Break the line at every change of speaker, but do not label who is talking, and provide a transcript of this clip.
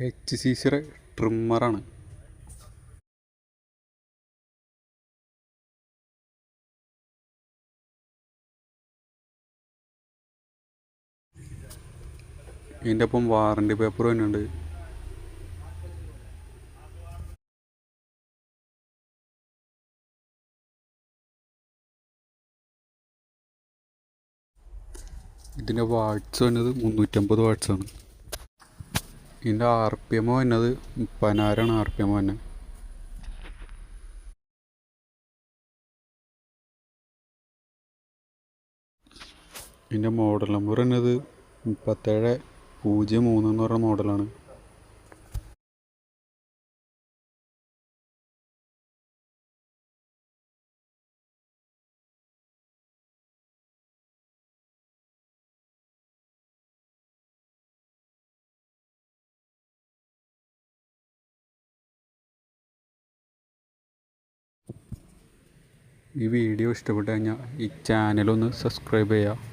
HCCയുടെ ട്രിമ്മറാണ്. ഇതിൻ്റെ ഒപ്പം warranty paper തന്നെയുണ്ട്. ഇതിൻ്റെ വാട്ട്സ് വന്നത് 350 വാട്ട്സാണ്. ഇതിൻ്റെ RPM വന്നത് 30,000 RPM തന്നെ. ഇതിൻ്റെ മോഡൽ നമ്പർ വന്നത് 3703 എന്ന് പറഞ്ഞ മോഡലാണ്. ഈ വീഡിയോ ഇഷ്ടപ്പെട്ടു കഴിഞ്ഞാൽ ഈ ചാനലൊന്ന് സബ്സ്ക്രൈബ് ചെയ്യുക.